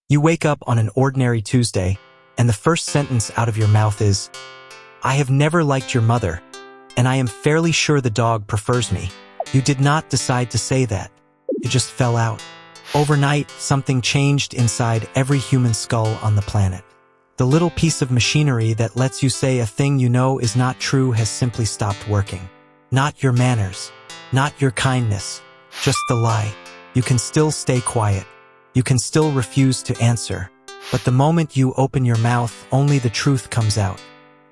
You wake up on an ordinary Tuesday, and the first sentence out of your mouth is, "I have never liked your mother, and I am fairly sure the dog prefers me." You did not decide to say that. It just fell out. Overnight, something changed inside every human skull on the planet. The little piece of machinery that lets you say a thing you know is not true has simply stopped working. Not your manners, not your kindness, just the lie. You can still stay quiet. You can still refuse to answer. But the moment you open your mouth, only the truth comes out.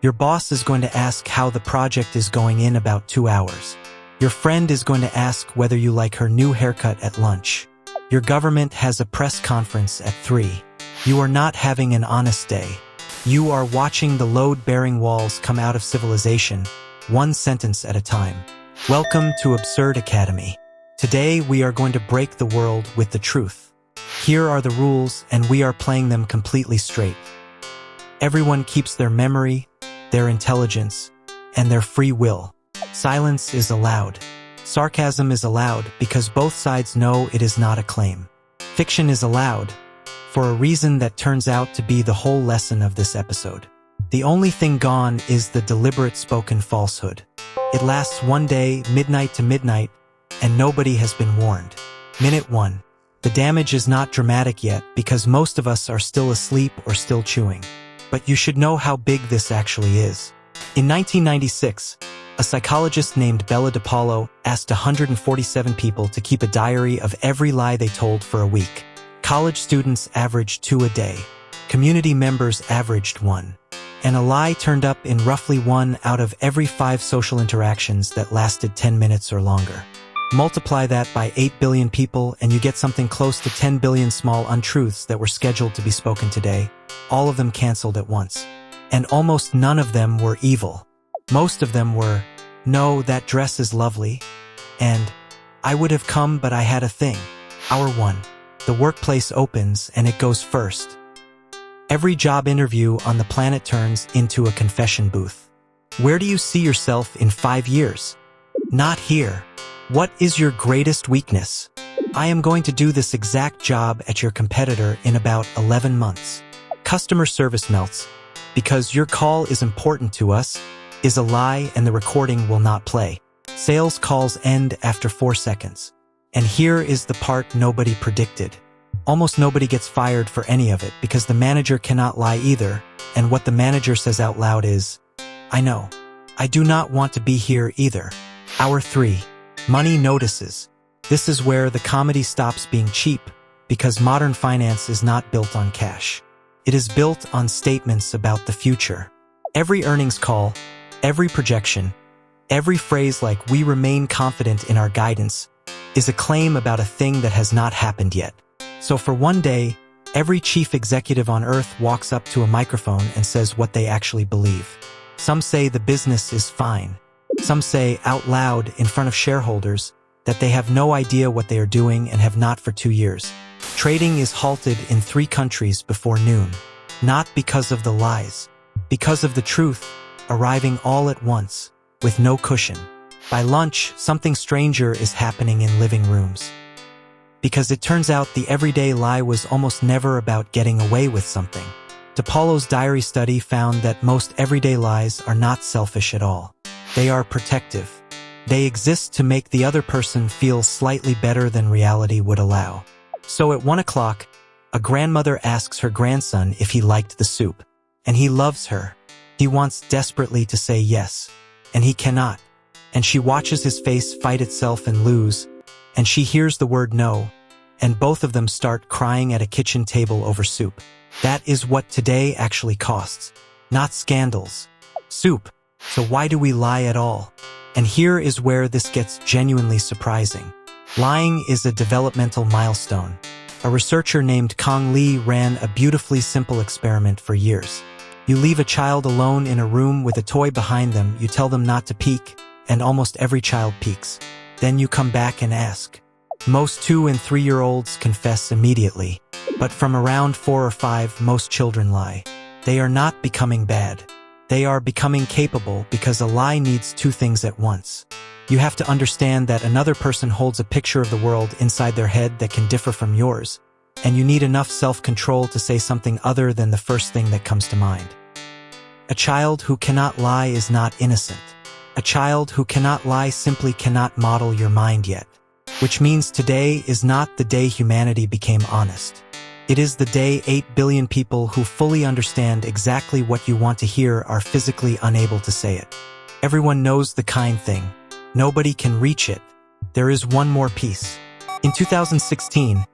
Your boss is going to ask how the project is going in about 2 hours. Your friend is going to ask whether you like her new haircut at lunch. Your government has a press conference at 3. You are not having an honest day. You are watching the load-bearing walls come out of civilization, one sentence at a time. Welcome to Absurd Academy. Today we are going to break the world with the truth. Here are the rules, and we are playing them completely straight. Everyone keeps their memory, their intelligence, and their free will. Silence is allowed. Sarcasm is allowed because both sides know it is not a claim. Fiction is allowed, for a reason that turns out to be the whole lesson of this episode. The only thing gone is the deliberate spoken falsehood. It lasts one day, midnight to midnight, and nobody has been warned. Minute 1. The damage is not dramatic yet because most of us are still asleep or still chewing. But you should know how big this actually is. In 1996, a psychologist named Bella DePaulo asked 147 people to keep a diary of every lie they told for a week. College students averaged 2 a day. Community members averaged 1. And a lie turned up in roughly 1 out of every 5 social interactions that lasted 10 minutes or longer. Multiply that by 8 billion people and you get something close to 10 billion small untruths that were scheduled to be spoken today, all of them canceled at once. And almost none of them were evil. Most of them were, "No, that dress is lovely," and "I would have come but I had a thing." Hour 1. The workplace opens and it goes first. Every job interview on the planet turns into a confession booth. Where do you see yourself in 5 years? Not here. What is your greatest weakness? I am going to do this exact job at your competitor in about 11 months. Customer service melts. Because your call is important to us is a lie and the recording will not play. Sales calls end after 4 seconds. And here is the part nobody predicted. Almost nobody gets fired for any of it because the manager cannot lie either, and what the manager says out loud is, "I know. I do not want to be here either." Hour 3. Money notices. This is where the comedy stops being cheap, because modern finance is not built on cash. It is built on statements about the future. Every earnings call, every projection, every phrase like "we remain confident in our guidance" is a claim about a thing that has not happened yet. So for one day, every chief executive on earth walks up to a microphone and says what they actually believe. Some say the business is fine. Some say out loud in front of shareholders that they have no idea what they are doing and have not for 2 years. Trading is halted in 3 countries before noon. Not because of the lies, because of the truth arriving all at once, with no cushion. By lunch, something stranger is happening in living rooms. Because it turns out the everyday lie was almost never about getting away with something. DePaulo's diary study found that most everyday lies are not selfish at all. They are protective. They exist to make the other person feel slightly better than reality would allow. So at 1 o'clock, a grandmother asks her grandson if he liked the soup. And he loves her. He wants desperately to say yes. And he cannot. And she watches his face fight itself and lose. And she hears the word no. And both of them start crying at a kitchen table over soup. That is what today actually costs. Not scandals. Soup. So why do we lie at all? And here is where this gets genuinely surprising. Lying is a developmental milestone. A researcher named Kong Lee ran a beautifully simple experiment for years. You leave a child alone in a room with a toy behind them, you tell them not to peek, and almost every child peeks. Then you come back and ask. Most 2- and 3-year-olds confess immediately. But from around 4 or 5, most children lie. They are not becoming bad. They are becoming capable because a lie needs 2 things at once. You have to understand that another person holds a picture of the world inside their head that can differ from yours, and you need enough self-control to say something other than the first thing that comes to mind. A child who cannot lie is not innocent. A child who cannot lie simply cannot model your mind yet. Which means today is not the day humanity became honest. It is the day 8 billion people who fully understand exactly what you want to hear are physically unable to say it. Everyone knows the kind thing. Nobody can reach it. There is one more piece. In 2016,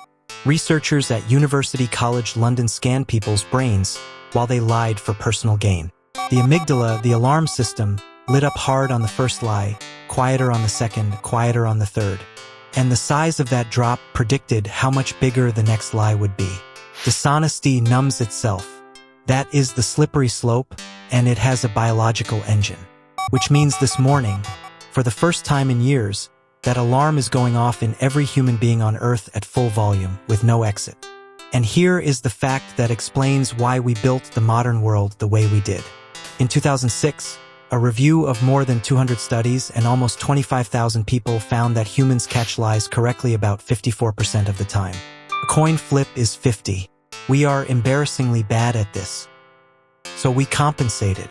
researchers at University College London scanned people's brains while they lied for personal gain. The amygdala, the alarm system, lit up hard on the first lie, quieter on the second, quieter on the third. And the size of that drop predicted how much bigger the next lie would be. Dishonesty numbs itself. That is the slippery slope, and it has a biological engine. Which means this morning, for the first time in years, that alarm is going off in every human being on Earth at full volume, with no exit. And here is the fact that explains why we built the modern world the way we did. In 2006, a review of more than 200 studies and almost 25,000 people found that humans catch lies correctly about 54% of the time. A coin flip is 50. We are embarrassingly bad at this. So we compensated.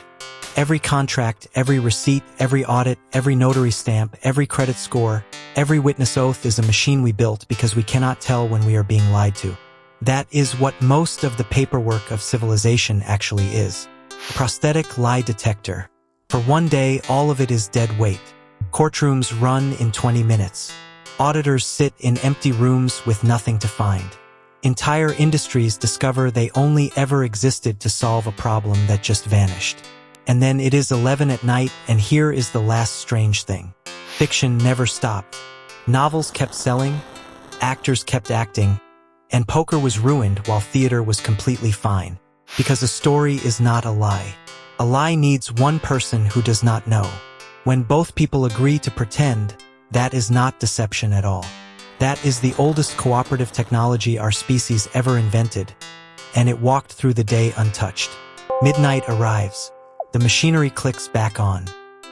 Every contract, every receipt, every audit, every notary stamp, every credit score, every witness oath is a machine we built because we cannot tell when we are being lied to. That is what most of the paperwork of civilization actually is. A prosthetic lie detector. For one day, all of it is dead weight. Courtrooms run in 20 minutes. Auditors sit in empty rooms with nothing to find. Entire industries discover they only ever existed to solve a problem that just vanished. And then it is 11 at night, and here is the last strange thing. Fiction never stopped. Novels kept selling, actors kept acting, and poker was ruined while theater was completely fine. Because a story is not a lie. A lie needs one person who does not know. When both people agree to pretend, that is not deception at all. That is the oldest cooperative technology our species ever invented, and it walked through the day untouched. Midnight arrives. The machinery clicks back on.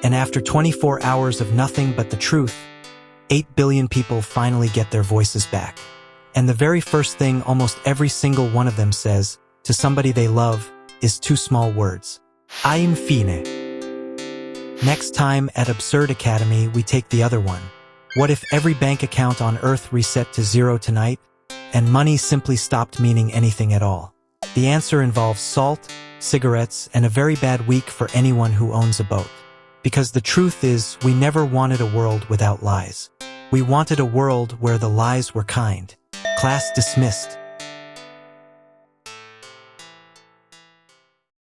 And after 24 hours of nothing but the truth, 8 billion people finally get their voices back. And the very first thing almost every single one of them says to somebody they love is 2 small words. Infine. Next time at Absurd Academy, we take the other one. What if every bank account on Earth reset to 0 tonight, and money simply stopped meaning anything at all? The answer involves salt, cigarettes, and a very bad week for anyone who owns a boat. Because the truth is, we never wanted a world without lies. We wanted a world where the lies were kind. Class dismissed.